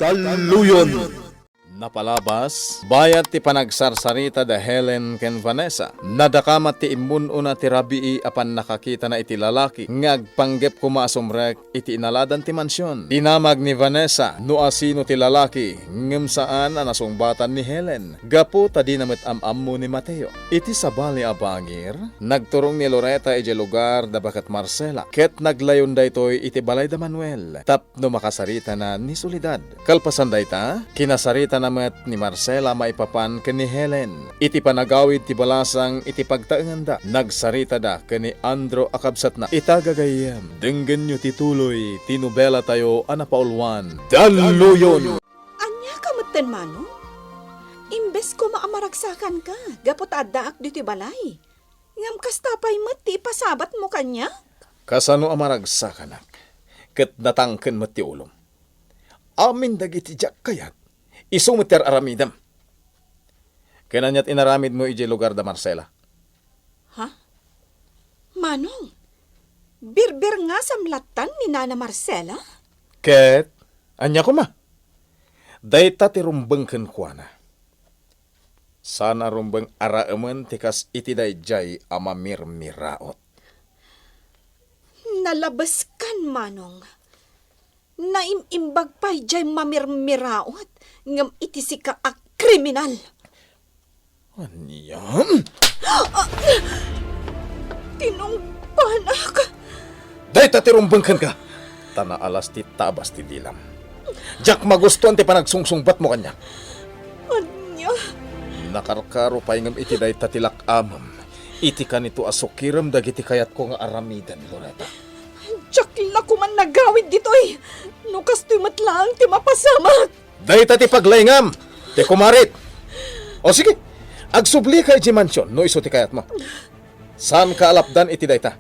Daluyon. Napalabas, bayat ti panagsarsarita da Helen ken Vanessa. Nadakamat ti immununa ti rabii apan nakakita na iti lalaki. Ngagpanggep kumasumrek iti inaladan ti mansyon. Tinamag ni Vanessa, no asino ti lalaki, ngem saan anasongbatan ni Helen. Gapo ta di namet amammo ni Mateo. Iti sabali abangir, nagturong ni Loretta iti lugar da bakat Marcela. Ket naglayon daytoy iti balay da Manuel. Tapno makasarita na ni Soledad. Kalpasan dayta, kinasarita namet ni Marcela maipapan ken ni Helen. Iti panagawid ti balasang iti pagtaenganda. Nagsarita da ken ni Andro akabsat na. Itagagayem, denggen nyo tituloy, tinubela tayo anapaulwan. Daluyon! Anya ka maten mano? Imbes ko maamaragsakan ka, gapot addaak dito balay. Ngam kastapay mati pasabat mo kanya? Kasano amaragsakan ak, ket natangken met ti ulom. Amin dagiti jak kayat, isumiter aramidam. Kenanyat inaramid mo iji lugar da Marcela. Ha? Manong, birbir nga samlatan ni Nana Marcela? Ket, anya ko ma. Dayta ti rumbeng ken kuana. Sana rumbeng araamen tikas iti dayjay amamirmiraot. Nalabas kan, Manong. Naimimbag pa'y jay mamirmiraot ngam iti sika a kriminal. Anyam? Tinungpanak. Dayta ti rumbeng ken ka. Tana alas ti tabas ti dilam. Jak magustuhan ti panagsungsungbat mo kanya. Anya? Nakarkaro payngam iti dayta tilak amam. Iti kanito asukiram dagiti kayat ko nga aramidan, Loretta. Tiyakla ko man nagawid dito'y. Nukas to'y matlaang ti mapasamak. Dayta ti paglayngam, ti kumarit. O sige, agsubli kay di mansyon no iso ti kayat mo. Saan ka alapdan iti dayta?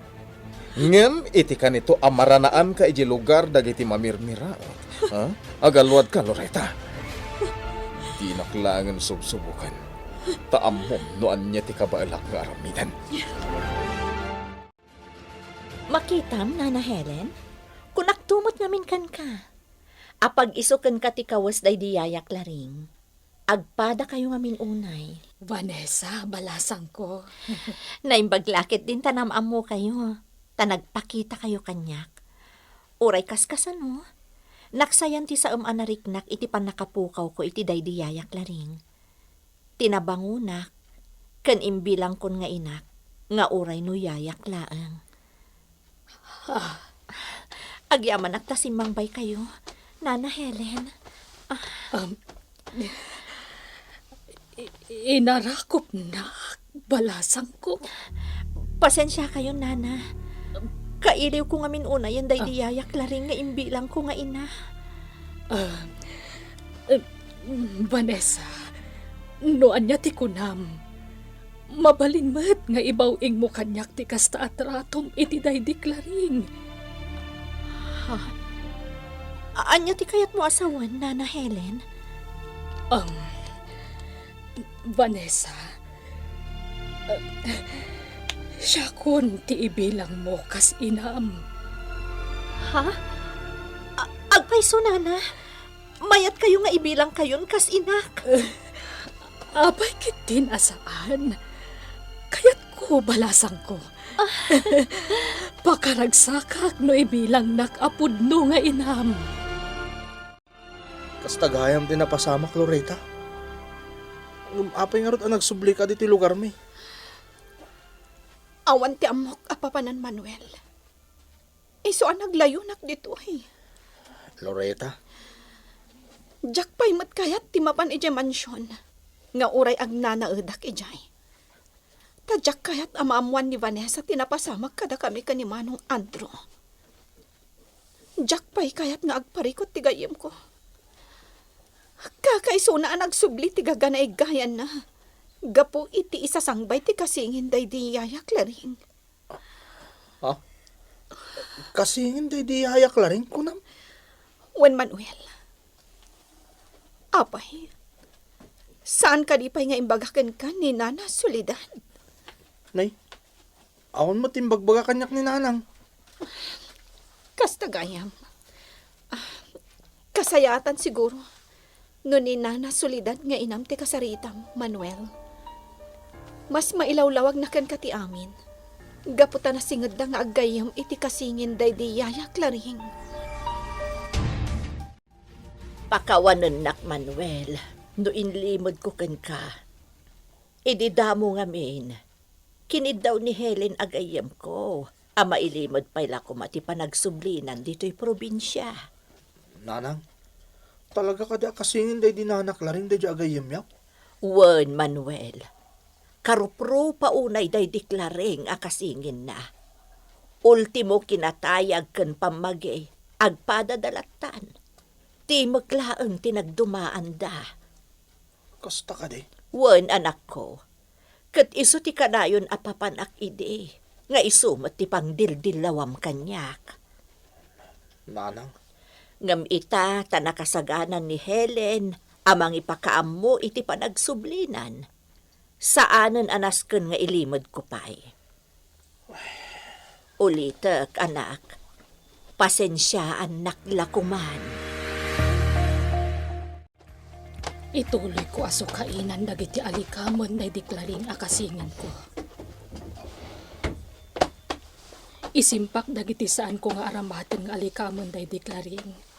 Ngem iti kanito amaranaan ka iti lugar dagiti mamirmiraot. Ha? Agalwad ka, Loretta. Di naklangan subsubukan. Taamom no anya ti kabaalak nga aramidan. Makitam, Nana Helen? Kung naktumot namin kan ka. Apag isukan ka ti kawas day diyayak laring. Agpada kayo ngamin unay. Vanessa, balasang ko. Naimbaglakit din tanamam mo kayo. Tanagpakita kayo kanyak. Uray kaskasan mo. Naksayan ti sa anariknak iti panakapukaw ko iti day diyayak laring. Tinabangunak. Kan imbilang kon nga inak. Nga uray no yayak laang. Agyaman at tasimbang kayo, Nana Helen. Inarakop na, balasang ko. Pasensya kayo, Nana. Kailiw ko ngamin una yan day diyayak laring nga imbilang ko nga ina. Vanessa, noan niya ti kunam. Mabalinmat nga ibawing mo kanyak ti kasta at ratom iti day diklaring. Ha? Anya ti kayat mo asawan, Nana Helen? Vanessa, siya kun ti ibilang mo kas inam. Ha? Agpaiso, Nana. Mayat kayo nga ibilang kayon kas inak. Abay kitin asaan. Kayat ko balasang ko. Pakaragsakak no ibilang nakapud no nga inam. Kastagayam din napasamak, Loretta. Apay nga ron ang nagsubli ka dito lugar may. Awan ti amok apapanan Manuel. Iso ang naglayunak dito eh. Loretta, Jak pa'y matkayat ti mapan ije mansyon. Nga uray agnanaudak ijay. Tadyak kayat amaamuan ni Vanessa tinapasamak kada kami kanimanong Andro. Jak pa'y kayat nga agparikot ti gayem ko. Kakaiso na nagsubli ti gaganay gayan na. Gapo iti isasangbay ti kasingin day di yayak laring. ha? Kasi hindi di hayak laring kunam. Wen Manuel. Apay, saan ka di pa'y nga imbagakan ka ni Nana Soledad? Nay, awan mo timbagbaga kanyak ni nanang. Kastagayam. Sayatan siguro. No ni Nana solidad nga inam ti kasaritam, Manuel. Mas mailawlawag na kan kati amin. Gaputa na singad na nga agayam iti kasingin day di Yaya Claring. Pakawanan nak, Manuel. No inlimod ko kan ka. Ididamo nga min. Kinid daw ni Helen agayam ko. Ama ilimod pala ko mati panagsublinan dito'y probinsya. Nanang, talaga ka di kasingin day di nanak laring day di agayam yak. Wen, Manuel. Karupro paunay day deklaring akasingin na. Ultimo kinatayag kan pamagay, agpadadalatan. Ti maglaang tinagdumaan da. Kasta ka day. Wen, anak ko. Kat iso ti kanayon apapanak ide. Nga iso ti pang dildilawam kanyak. Nanang, Ngam ita tanakasaganan ni Helen amang ipakaam mo iti panagsublinan. Saanen anasken nga ilimod ko pa'y. Ulitek, anak. Pasensyaan naklakuman. Ituloy ko aso kainan dagiti alikamon na deklaring akasingin ko. Isimpak dagiti saan ko nga aramaten nga alikamon na deklaring.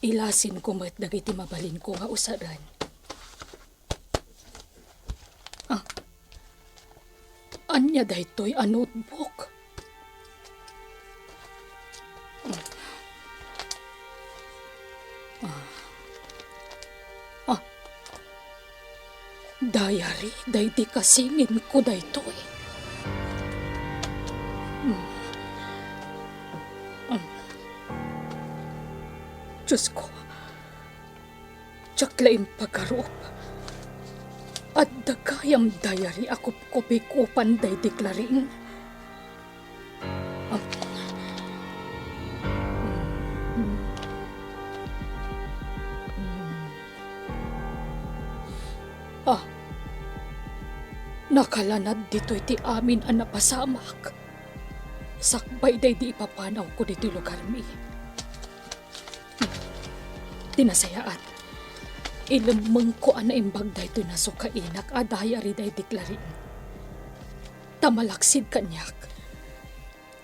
Ilasin ko met dagiti mabalin ko nga usaran. Anya daytoy a notebook. Diary, dayti kasingin ko daytoy. Diyos ko, tsaklaim pagkarup. At dagayam diary ako kopikupan day deklaring. Nakalanad dito iti amin ang napasamak. Sakbay day di ipapanaw ko dito lugar mi. Tinasayaan. Ilamang ko ana imbag dayto na sukainak a diary day deklarin. Tamalaksid kanyak.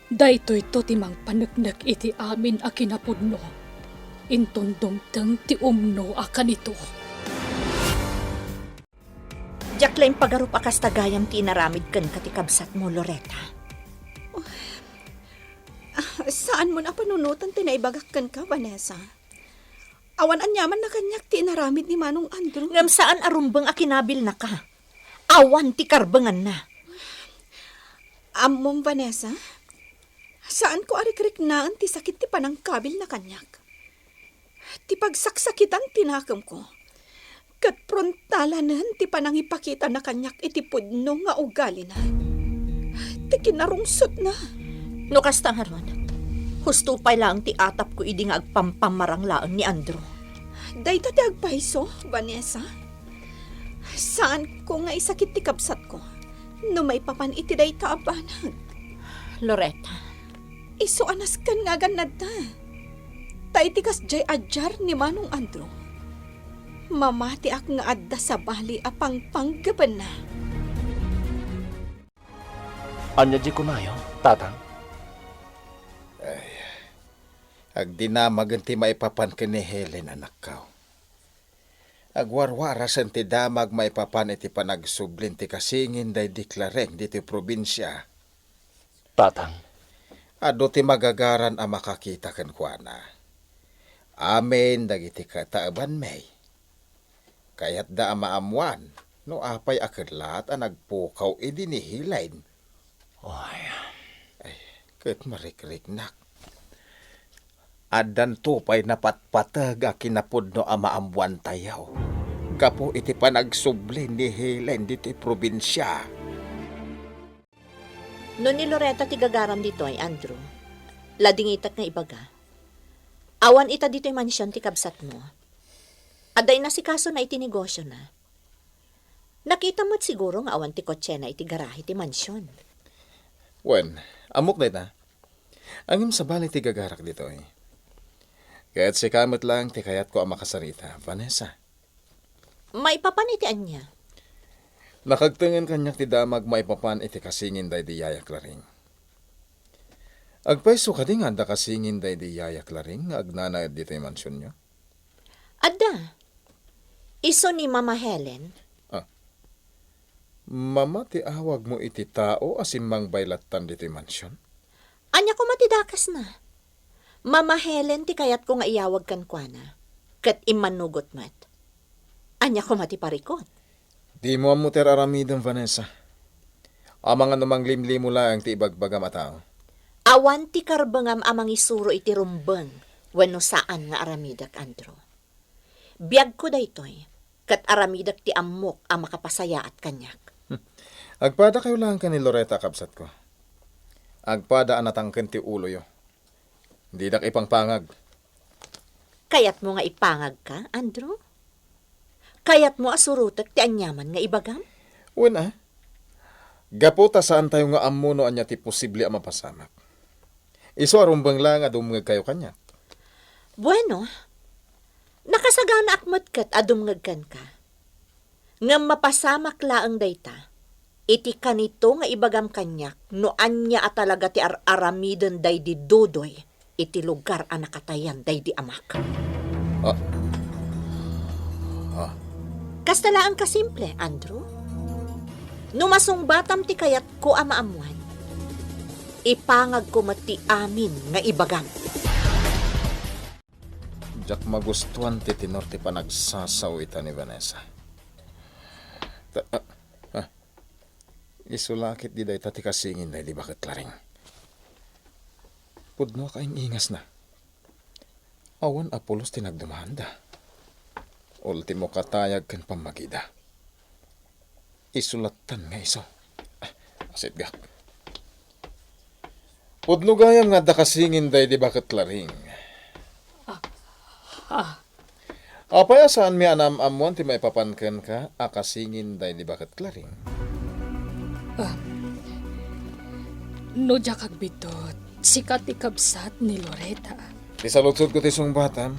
Dayto ito timang panagnak iti amin a kinapudno. Intundumteng ti umno a kanito. Jacqueline pagarup akas tagayam ti inaramid ken katikabsat mo, Loretta. Saan mo na panunutan tinaibagakkan ka, Vanessa? Awan anyaman na kanyak ti inaramid ni Manong Andrew. Ngam saan arumbang akinabil na ka? Awan ti karbangan na. Amom, Vanessa? Saan ko arikrik naan ti sakit ti panangkabil na kanyak? Ti pagsaksakitan tinakam ko. Kat prontalanan ti panangipakita na kanyak iti pudno nga ugali na. Ti kinarungsot na. No kasta nga ron, husto pa lang ti atap ko idi nga agpampamarang laang ni Andrew. Dayta ti agpaiso, Vanessa. Saan ko nga isakit ti kapsat ko? No may papan iti dayta abanag. Loretta, Iso anas kan nga ganad na. Taitikas jay adjar ni Manong Andrew. Mamati ak nga adda sa bali apang panggaban na. Anya di kumayo, tatang? Agdinamag ti maipapan ka ni Helen, anak ka. Agwarwarasan ti damag maipapan iti panagsublin ti kasingin day deklareng diti probinsya. Tatang, Ado ti magagaran a makakita kan kuana. Amen dagiti kataaban may. Kayat da maamuan, no apay akadlat a nagpukaw idinihilain. Ay, Kat marikrik-nak. Adan tupay napatpatag a kinapudno a maamuan tayaw. Kapo iti panagsublin ni Helen diti probinsya. no ni Loretta ti gagaram dito ay Andrew. Lading itak nga ibaga. Awan ita dito yung mansyon ti kabsat mo. Aday na si kaso na iti negosyo na. Nakita mo't siguro nga awan ti kotse na iti garahe ti mansyon. Wen, amok na ita. Angim sa bali ti gagarak dito eh. Kaya't si kamot lang ti kayat ko ang makasarita, Vanessa. Maipapanitian niya. Nakagtengen kanyak ti damag maipapan iti kasingin day di yayak laring. Agpaiso ka di nga da kasingin day di yayak laring agnanaad dito yung mansyon nyo. Ada, iso ni Mama Helen, Mama, ti awag mo iti tao asin mang baylatan dito yung mansyon? anya ko matidakas na. Mama Helen ti kayat ko nga iyawag kan kwa na. Kat imanugot mat. Anya ko matiparikot. Di mo amuter aramidon, Vanessa. Amang anumang limlimo lang ti ibagbagam a tao. Awan ti karbangam amang isuro iti rumbeng. Wano saan nga aramidak, Andrew. Biyag ko daytoy. Kat aramidak ti amok ang makapasaya at kanyak. Agpada kayo lang ka ni Loretta kabsat ko. Agpada anatangken ti ulo yo. Di dak ipangpangag. Kayat mo nga ipangag ka, Andrew? Kayat mo asurutek ti anyaman nga ibagam? Una, gaputa saan tayo nga amuno anya ti posible ang mapasamak. Iso arumbang lang adumngag kayo kanya. Bueno, nakasagana akmat kat adumngagkan ka. Nga mapasamak laang dayta. Iti kanito nga ibagam kanyak no anya at talaga ti aramidon day di dudoy iti lugar a nakatayan day di amak. Kastalaan ka simple, Andrew. Numasong batam ti kayat ko amaamuan. Ipangag ko mati amin nga ibagam. Jak magustuhan ti tinor ti panagsasaw ita ni Vanessa. Isulakit di day tati kasingin day di bakit laring. Pudno kaing ingas na. Awan apulos tinagdumanda. Ultimo katayag kan pamagida. Isulatan nga iso. Asit gak. Pudno gayam nga da kasingin day di bakit laring. Apaya saan mi anam amon ti maipapanken ka akasingin day di bakit laring. No jakag bitot, sikat ikabsat ni Loretta. Ti saludsod ko ti sungbatam.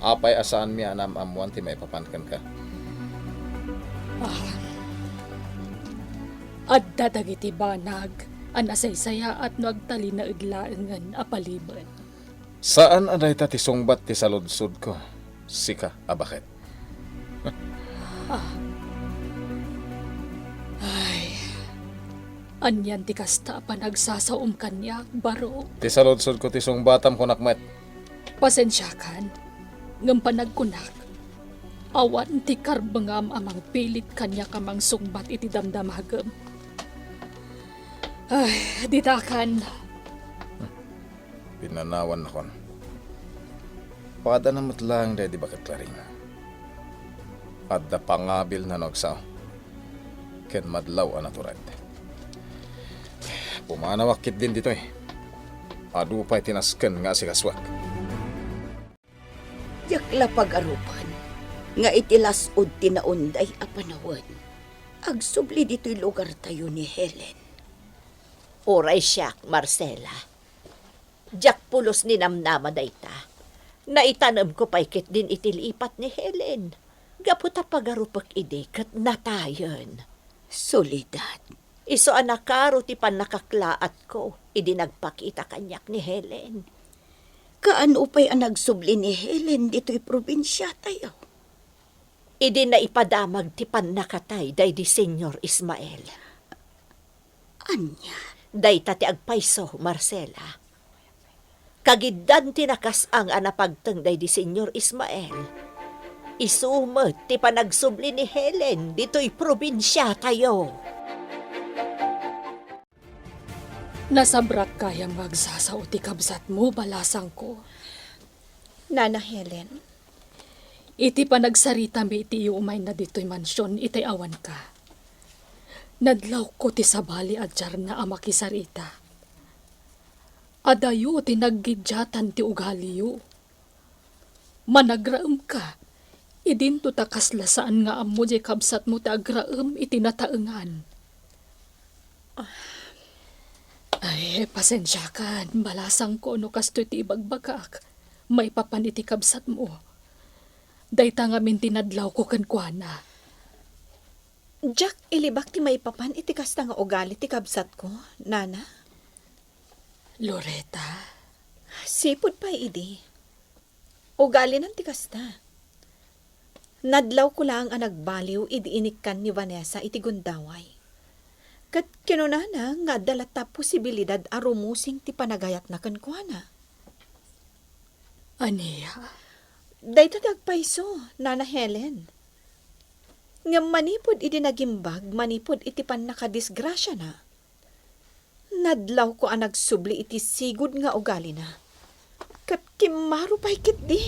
Apay asaan mi anam amon ti maipapanken ka. At dadagiti banag, anasaysaya at no agtali na idlaengan apaliban. Saan aday ta ti sungbat ti saludsod ko? Sika, bakit? Anyan ti kasta pa nagsasaum kanya, baro. Ti saludsod ko ti sungbatam ko nakmet. Pasensyakan, ngam panagkunak. Awan ti karbangam amang pilit kanya kamang sungbat iti damdamagam. Ay, ditakan. Pinanawan nakon. Pada namot lang day di bakit laring. At da pangabil na nagsaw. Ken madlaw anaturat. Pumanawakit din dito eh. Adu pa'y tinasken nga si kaswak. Yakla pag-arupan, nga itilasod tinaunday a panawan. Agsubli dito'y lugar tayo ni Helen. Oray siya, Marcela. Jak pulos ni namnama dayta. Naitanam ko paikit din itilipat ni Helen. Gaputa pagarupak ide kat natayan. Solidad. Iso anakaro ti panakaklaat ko. Idi nagpakita kanyak ni Helen. Kaano pa'y ang nagsubli ni Helen dito'y probinsya tayo? Idi na ipadamag ti panakatay day di Senyor Ismael. Anya? Day tati agpaiso, Marcela. Kagiddan tinakas ang anapagtang day di Senyor Ismael. Isumet ti panagsubli ni Helen dito'y probinsya tayo. Nasabrak kayang magsasao ti kabsat mo, balasang ko. Nana Helen, Iti panagsarita mi iti umay na dito'y mansyon, itay awan ka. Nadlaw ko ti sabali adjar na amakisarita. Adayo ti naggidyatan ti ugaliyo. Managraem ka, idinto takaslasaan nga amo di kabsat mo ti agraem iti nataengan. Ay, pasensya kan, balasang ko no kasto ti ibagbagak. maipapan iti kabsat mo. Dayta ngamin tinadlaw ko kan kuana. Jack, ilibak ti maipapan iti kasta nga ugali ti kabsat ko, nana. Loretta, Sipod pa idi. Ugali ng ti kasta. Nadlaw ko lang ang nagbaliw idi inikkan ni Vanessa iti gundaway. Kat kinunana nga dalata posibilidad a rumusing ti panagayat na kankwana. aniya, Dayta dagpayso, Nana Helen. Nga manipod iti nagimbag, manipod iti pan nakadisgrasya na. Nadlaw ko ang nagsubli iti sigud nga ugali na. Kat kimaro pa'y di.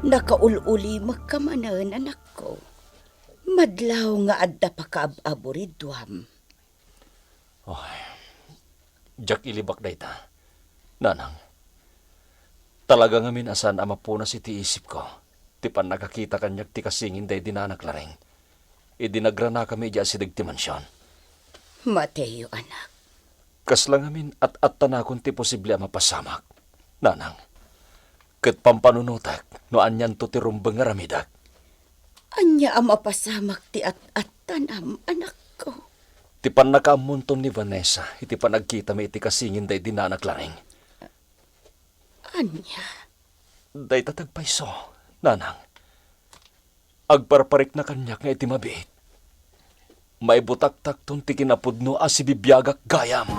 Nakaululi magkamanan, anak ko. Madlaw nga adda pa kaab-aburidwam. Jack ilibak dayta. Nanang, talaga nga minasan ama po na si ti isip ko. Ti pan nakakita kanyak ti kasingin day dinanaklaring. Idinagrana kami dya si Digti Mansyon. Mateo, anak. Kaslang amin at tanakon ti posible ang mapasamak. Nanang, kat pampanunutak no anyan to ti rumbang nga ramidak. Anya ang mapasamak ti at tanam, anak ko. Ti pan nakaamunton ni Vanessa, iti pan nagkita mi iti kasingin day dinanaklaring. Anya, Day tatagpayso, nanang. Agparparik na kanyak nga iti mabiit. May butak-tak ton ti kinapudno as si bibiyagak gayam.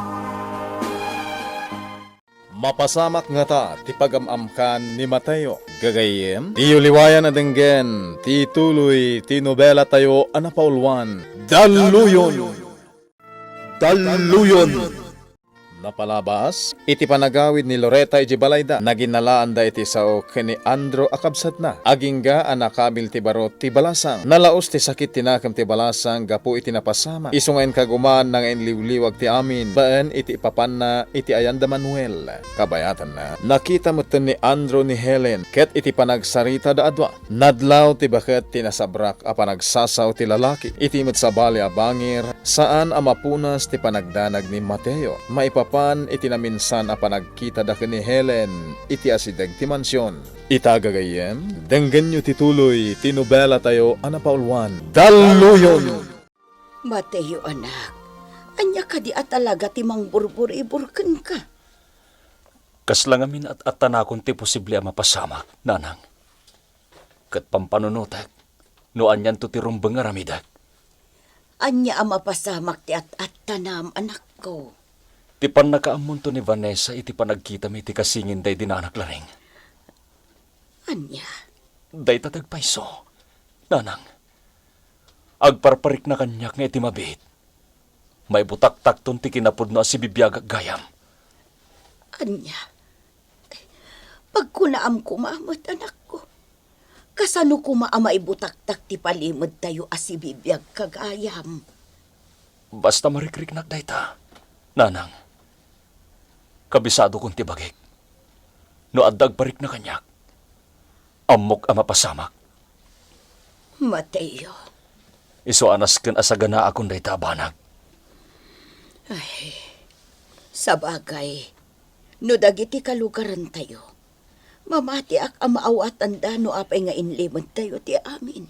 Mapasamak nga ta, ti pagamamkan ni Mateo. Gagayem, ti uliwayan na denggen, ti tuloy, ti nobela tayo, anapaulwan. Daluyon! Daluyon! Napalabas, iti panagawid ni Loretta iti balayda, naginalaan da iti sao kini Andro akabsat na. Agingga anakabil ti barot ti balasang. Nalaos ti sakit tinakam ti balasang, gapu iti napasama. Isungain kaguman nang enliwliwag ti amin, baan iti ipapanna iti ayanda Manuel. Kabayatan na, nakita mo ni Andro ni Helen, ket iti panagsarita da adwa. Nadlaw ti baket tinasabrak a panagsasaw ti lalaki. Iti met sa bali a bangir, saan amapunas ti panagdanag ni Mateo. Maipapan iti naminsan a panagkita da ni Helen iti asideg ti mansyon. Itagagayem, denggen nyo tituloy, tinobela tayo anapaulwan. Daluyon! Mateo, anak. Anya ka di at talaga ti mangburbur-iburken ka. Kaslang amin at tanakon ti posible ang mapasamak, nanang. Kat pampanunutak, no anyan to ti rumbang nga ramidak. Anya ang mapasamak ti at tanam, anak ko. Ti pan nakaamunto ni Vanessa iti panagkita mi ti kasingin day dinanaklaring. Anya, Day tatagpayso, nanang. Agparparik na kanyak nga iti mabit. May butak-tak ton ti kinapudno as si bibiyagak gayam. anya. Pagkunaam kumamot, anak ko. Kasano kumaamay butak-tak ti palimod tayo asibibiyag kagayam. Basta marikriknak dayta, nanang. Kabisado kong tibagik. No addag parik na kanyak. Amok ang mapasamak. Mateo, Iso anas ken asagana akong dayta banag. sa bagay, no dagiti kalugaran tayo, mamati ak amaawatan da no apay nga inlimod tayo ti amin.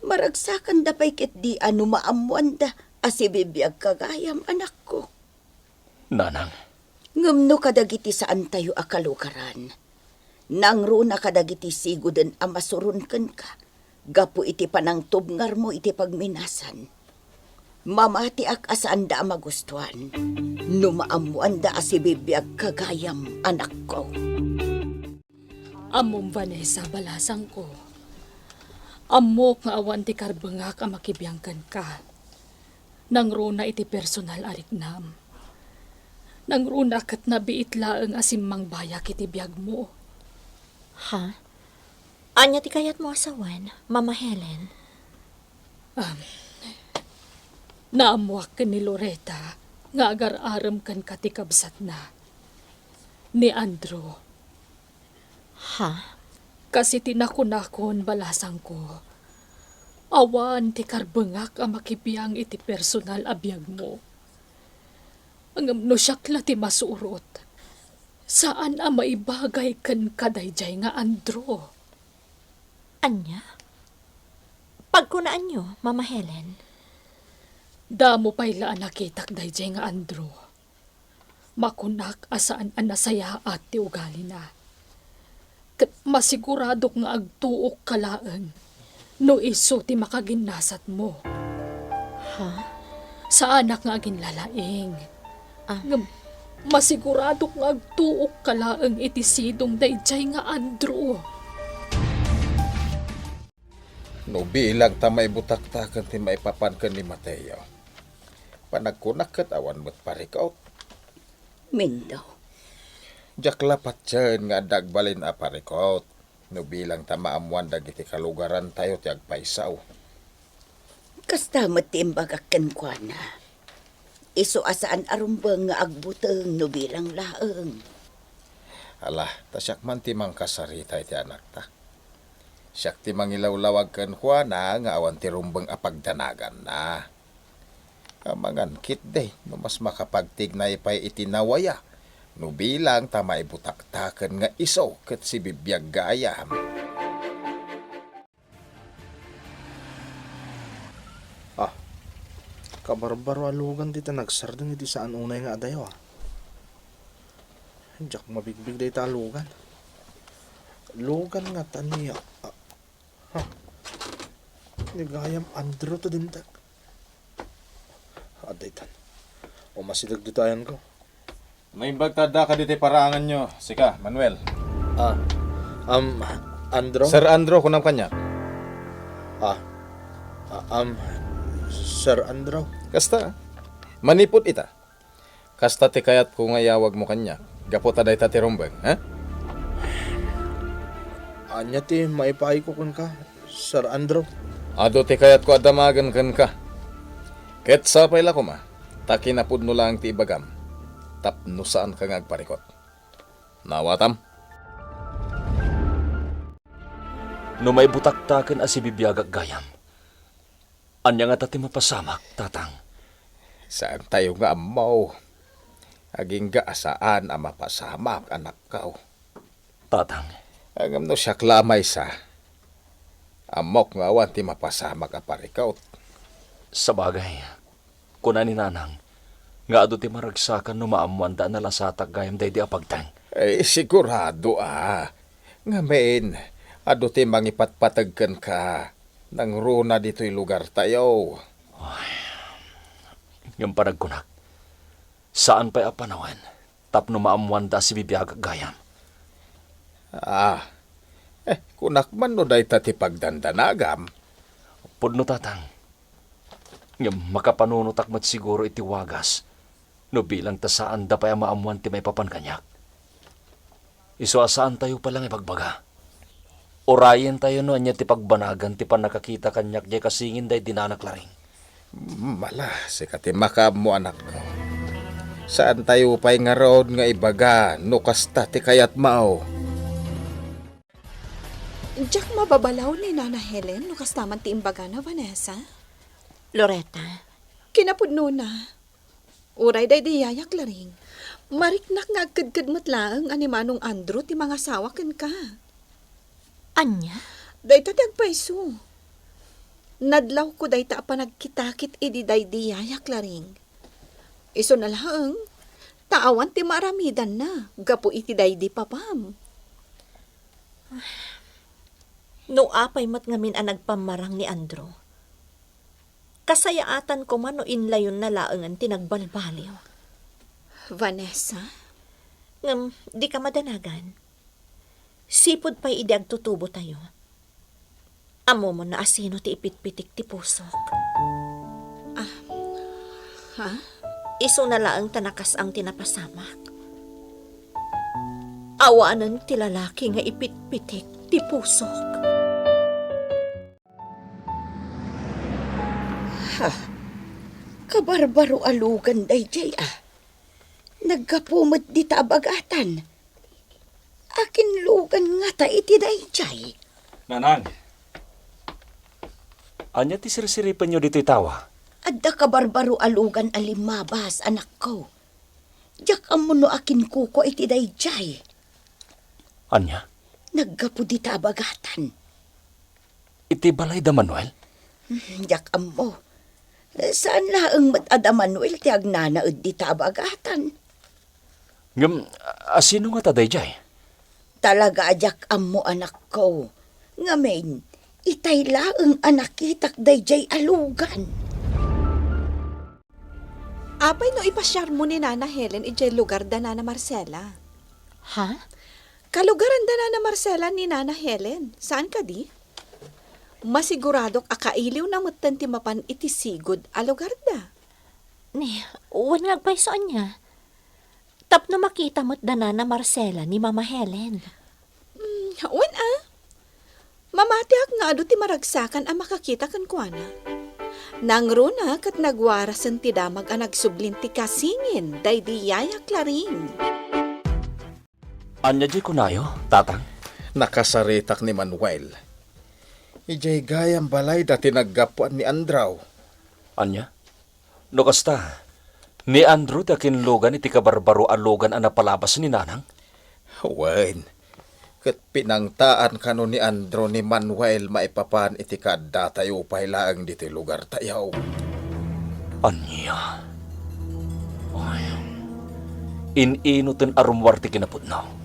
Maragsakan da pay ket di ano maamuan da asibibiyag kagayam, anak ko. Nanang, Ngumno kadagiti saan tayo akalukaran. Nangro na kadagiti siguden amasurun ken ka. Gapu iti panang tubngar mo iti pagminasan. Mamati ak asaan da magustuhan. Numaamuan da asibibiyag kagayam, anak ko. amom Vanessa balasang ko. Amok nga awan ti karbengak ang makibiyangkan ka. Nangruna iti personal ariknam. Nangruna kat nabiit laeng asimang bayak iti biyag mo. Ha? Anya ti kayat mo asawan, Mama Helen? Naamuak ka ni Loretta nga agar-aram kan katikabsat na. Ni Andrew. Ha? Kasi tinakunakon balasang ko. Awan ti karbengak ang makibiyang iti personal abiyag mo. Ang no siya ti masurot. Saan ang maibagay kan kadayjay nga Andro? Anya? Pagkunaan nyo, Mama Helen. Damo pa'y laan nakitak dayjay nga Andro. Makunak asaan ang nasaya at ti ugali na. Kat masigurado nga agtuok kalaan no iso ti makaginasat mo. Ha? Sa anak nga agin lalaing. Ah. Nga masigurado nga agtuok kalaan iti sidong dayjay nga Andro. No bilang ta may butaktakan ti maipapankan ni Mateo. Panagkunak kat awan mo't parikaw. Mindaw. Jak lapat dyan nga dagbalin a parikaw. No bilang ta maamuan dagiti kalugaran tayo ti agpaisaw. Kasta matimbagakan kwa na. Iso asaan arumbang nga agbuteng no bilang laeng. Alah, tasyak man ti mangkasarita iti anak ta. Siyak ti mangilawlawag ken kwa na nga awan ti rumbang apagdanagan na. Amangan kit day, no mas makapagtignay pa'y itinawaya. No bilang ta maibutaktaken nga iso ket si bibiyag gayam. Kabarbaro alugan dita nagsardeng iti saan unay nga adayo Jak mabigbig day ta alugan. Lugan nga taniya. Nigayam Andro to din tak. Aday tan. O masidag ditayan ko. May bagtada ka diti paraangan nyo. Sika, Manuel. Andro? Sir Andro, kunang kanya. Sir Andro? Kasta, manipot ita. Kasta ti kayat ko nga yawag mo kanya. Gapota day ta ti rumbang, ha? Anya ti maipay ko kun ka, Sir Andro? Ado ti kayat ko adamagan kan ka. Ket sapay la ko ma. Takinapud no lang ti ibagam. Tapno saan ka nga agparikot. Nawatam? No may butaktaken a si bibiyag gayam. Anya nga tati mapasamak, tatang. Saan tayo nga amaw? Aging gaasaan ang mapasamak anak kao. Tatang, Agam no siya klamay sa. Amok nga awan ti mapasamak a parikaut. sa bagay, kuna ni nanang, nga ado ti maragsakan no maamuanda na lasatag gayam day di apagtang. Sigurado Nga men, ado ti mangipatpatagkan ka. Nang runa dito'y lugar tayo. Yung panagkunak, saan pa'y apanawan, tapno maamuanda si bibiyag gayam. Kunak man no day tati pagdandanagam. Pudno tatang, yung makapanunutak mat siguro iti wagas, no bilang ta saan da pa'y maamuan ti may papankanyak. Iso asaan tayo palang ipagbaga. Orayen tayo no anya ti pagbanagan ti panakakita kanyak di kasingin day dinanaklaring. Mala, sikati makab mo anak ko. Saan tayo pa'y nga road nga ibaga, no kasta ti kayat mao. Jak mababalaw ni Nana Helen no kastaman ti imbaga na Vanessa. Loretta, Kinapudno na. Uray day di yayak laring. Mariknak nga agkadkad mo't laang animanong Andro ti mga sawakan ka. anya? Day ta agpaiso. Nadlaw ko day ta panagkitakit idi day di yayak laring. Iso na laang, taawan ti maramidan na. Gapo iti day di papam. No apay mat ngamin ang nagpamarang ni Andro. Kasayaatan ko man no inlayon na laangan tinagbalbaliw. Vanessa? Ngam, di ka madanagan. Sipod pa'y idi agtutubo tayo. Amo mo na asino ti ipitpitik ti pusok. Ha? Iso na laang tanakas ang tinapasamak. Awanan ti lalaki nga ipitpitik ti pusok. Kabarbaro alugan dayjay Nagkapumot di ta abagatan. Akin lugan nga ta iti dayjay. Nanang, anya ti sirsiripan nyo dito'y tawa? Adda kabarbaro alugan alimabas anak ko. Jak amo no akin kuko iti dayjay. Anya, Naggapu di tabagatan. iti balay da Manuel? Jak amo. Saan laang matada Manuel ti agnanaed di tabagatan? Ngam, asino nga taday jay? Talaga jak amo anak ko. Ngamen, itay laang anak kitak dayjay alugan. Apay no ipasyar mo ni Nana Helen ijay lugar da Nana Marcela. Ha? Kalugaran da Nana Marcela ni Nana Helen. Saan ka di? Masiguradok akailiw na mutan ti mapan iti sigod a lugar da. Ni, uwan ngagpaysoan niya. Tapno makita mo't danana Marcela ni Mama Helen. Wan Mamatiak nga ado ti maragsakan ang makakita kan kuana. Nangruna kat nagwarasan ti damag ang nagsublin ti kasingin day di yaya klaring. Anya jay kunayo, tatang? Nakasaritak ni Manuel. Ijay gayang balay dati naggapuan ni Andraw. Anya? No kasta, ni Andrew ti akinlugan iti kabarbaro alugan ang napalabas ni Nanang? Wen, kat pinangtaan kano ni Andro ni Manuel maipapan iti kada tayo pailaang diti lugar tayaw. Anya? Ay, ininutin arumwar ti kinapudnaw.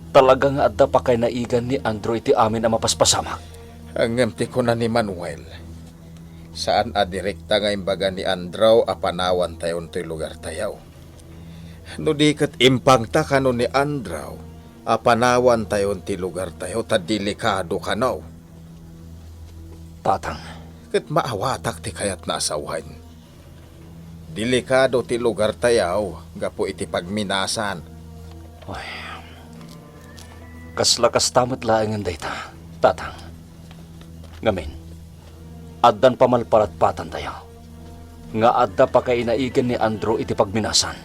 Talaga nga adda pa kay naigan ni Andrew iti amin ang mapaspasamak. Ang ngamti ko na ni Manuel. Saan adirekta nga imbaga ni Andraw apanawan tayon ti lugar tayaw. No di kat impangta kano ni Andraw apanawan tayon ti lugar tayaw ta delikado kanaw. Tatang, Kat maawatak ti kayat na asawan. Delikado ti lugar tayaw gapo iti pagminasan. kaslakas tamat laangan dayta, tatang. Ngamin, addan pamalparatpatan tayo. Nga adda pa kay inaigan ni Andrew iti pagminasan.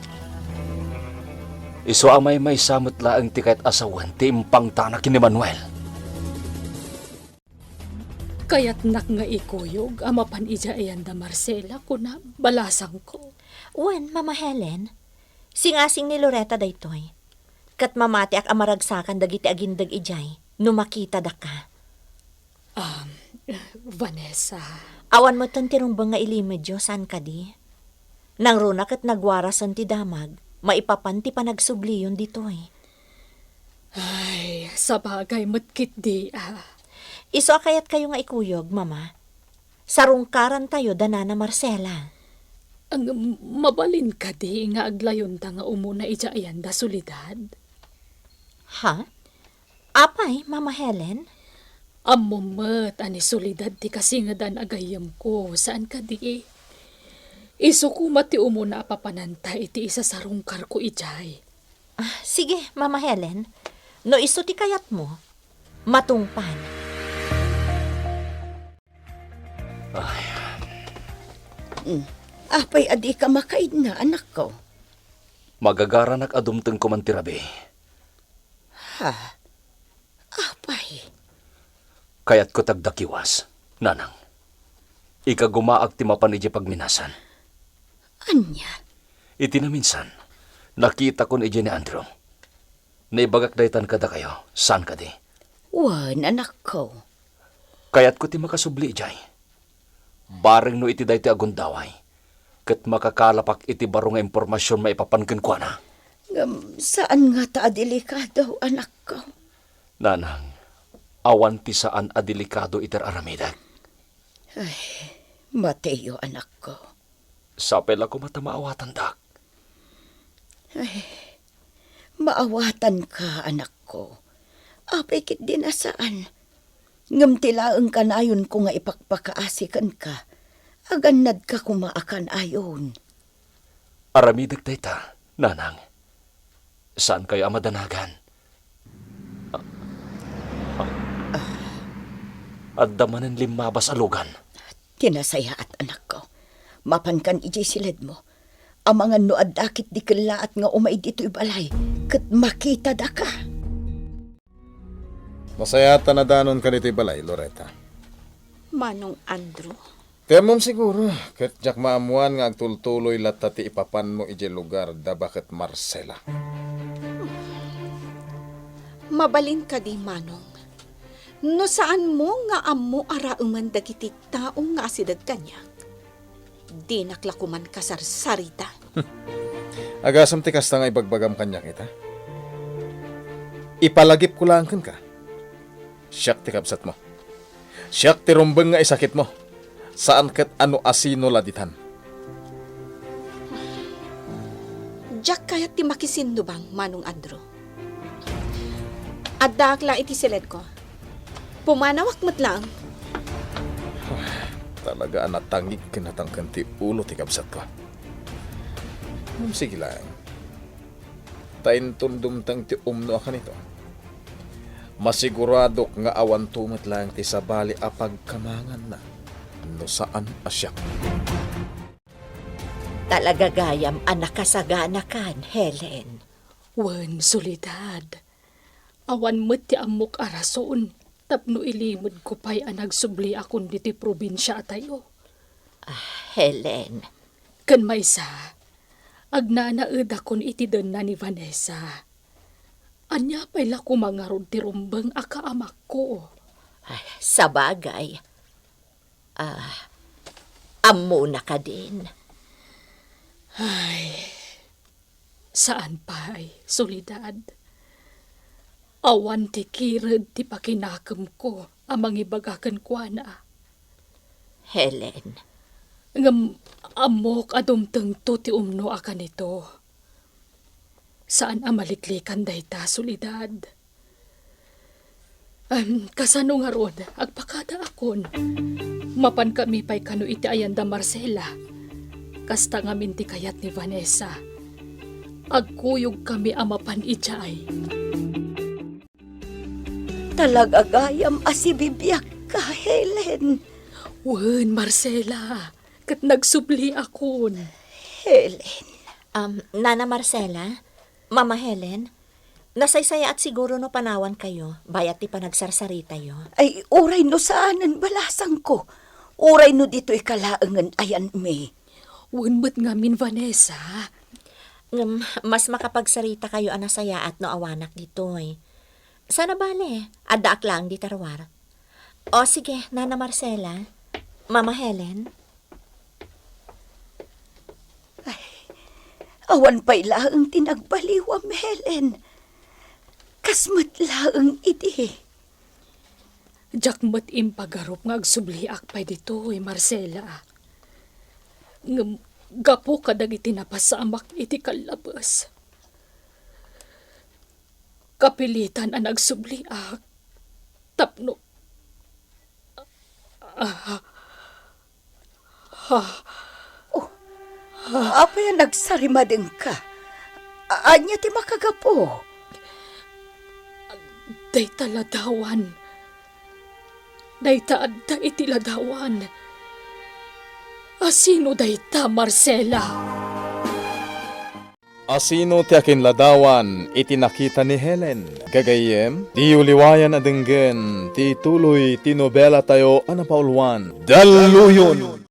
Iso amay may samot laang ti kahit asawan ti impang tanak ni Manuel. Kaya't nak nga ikuyog, amapan ija ayan da Marcela, kuna balasang ko. Uwan, Mama Helen. Singasing ni Loretta daytoy. Kat mamati ak amaragsakan dagiti agindag ijay. Numakita da ka. Vanessa, Awan mo ton tirumbang nga ilimedyo, saan ka di? Nang runak at nagwarasan ti damag, maipapanti pa nagsubliyon ditoy. ay, sa bagay matkit di Iso kayat kayo nga ikuyog, Mama. Sarungkaran tayo, Danana Marcela. Ang mabalin ka di nga aglayon ta nga umuna ija ayan da solidad. Ha? Apay, Mama Helen? Amumat, ani solidad ti kasi nga dan agayam ko, saan ka di? Iso ko mati umuna apapananta iti isa sarungkar ko ijay. Sige, Mama Helen. No iso ti kayat mo. Matungpan. Apay adi ka makaid na anak ko. Magagaranak adumteng ko man tirabi. Apay. Kaya't ko tagdakiwas, Nanang. Ika gumaag ti mapanidya pagminasan. Anya. Iti na minsan, nakita ko ni ni Andrew. Naibagak daytan kada kayo, saan ka di? Wan anak ko. Kaya't ko ti makasubli ijay. Baring no iti dayti agundaway. Kat makakalapak iti baro nga impormasyon maipapankin ko na. Saan nga ta delikado anak ko? Nanang, awan ti saan adelikado iter aramidag. Mateo anak ko. Sapel ako matamaawatan dak. Maawatan ka anak ko. Apay kit din asaan. Ngamtilaang kanayon ko nga ipakpakaasikan ka. Aganad ka kumaakan ayon. Aramidag dayta, Nanang. Saan kayo amadanagan? Adamanan limabas alugan. Tinasaya at anak ko. Mapankan ijay silid mo. Ang mga noad dakit di kalaat nga umay dito'y balay. Kat makita da ka. Masayata na danon ka nito'y balay, Loretta. Manong Andrew, Temom siguro, kat jak maamuan nga agtultuloy lata ti ipapan mo ije lugar da bakit Marcela. Mabalin ka di, Manong. No saan mo nga ammo arauman dagiti tao nga asidag kanya. Di naklakuman kasarsarita. Agasam ti kasta nga ibagbagam kanya kita. Ipalagip ko lang ka. Siyak ti kapsat mo. Siyak ti rumbeng nga isakit mo. Saan kat ano asino laditan. Diyak kayat ti makisindo bang, Manong Andrew? Adak lang iti silid ko. Pumanawak mo't lang. Talaga anatangig kinatangkan ti ulo ti kapsat ko. Sige lang. Tain tundumtang ti umno akan ito. Masigurado nga awan tumat lang ti sabali apagkamangan na. No saan asyak. Talaga gayam anak kasagana kan, Helen. Wen, solidad. Awan mo't ti amok arason. Tapno ilimod ko pa'y nagsubli akon diti probinsya tayo. Helen, Kan maysa, agnanaed akon iti den na ni Vanessa. Anya pa'y lako mangarod ti rumbeng akaamak ko. sa bagay, amo na ka din. Saan pa'y, solidad? Awan ti kired ti pakinakam ko amang ibagakan kwa na. Helen, Ngam amok adumteng to ti umno akan ito. Saan amaliklikan dayta, solidad? Kasano nga ron, agpakada akon. Mapan kami pa'y kano iti ayanda Marcela. Kasta nga minti kayat ni Vanessa. Agkuyog kami amapan ijay. Talaga gayam asibibyak ka, Helen. Wen, Marcela, kat nagsubli akon. Helen. Nana Marcela, Mama Helen, nasaysaya at siguro no panawan kayo, bayat ti panagsarsarita yo. Ay, uray no saanan balasang ko. Uray no dito'y kalaangan ayan me. Wen mo't nga min Vanessa. Mas makapagsarita kayo anasaya at no awanak ditoy. Sana bale, adaak lang di tarwar. O sige, Nana Marcela, Mama Helen. Awan pa'y laang tinagbaliwam, Helen. Kasmat laang iti. Jak mo't impagarup nga agsubliak pa'y ditoy, Marcela. Gapo kadag iti napasamak iti kalabas. Kapilitan ang nagsubliak. Tapno. Apa yan nagsarimadeng ka? Anya ti makagapo? Day taladawan. Day taadda iti ladawan. Asino day ta, Marcela? Asino ti akin ladawan iti nakita ni Helen. Gagayem, di uliwayan adenggen, ti tuloy ti nobela tayo anapauluan. Daluyon!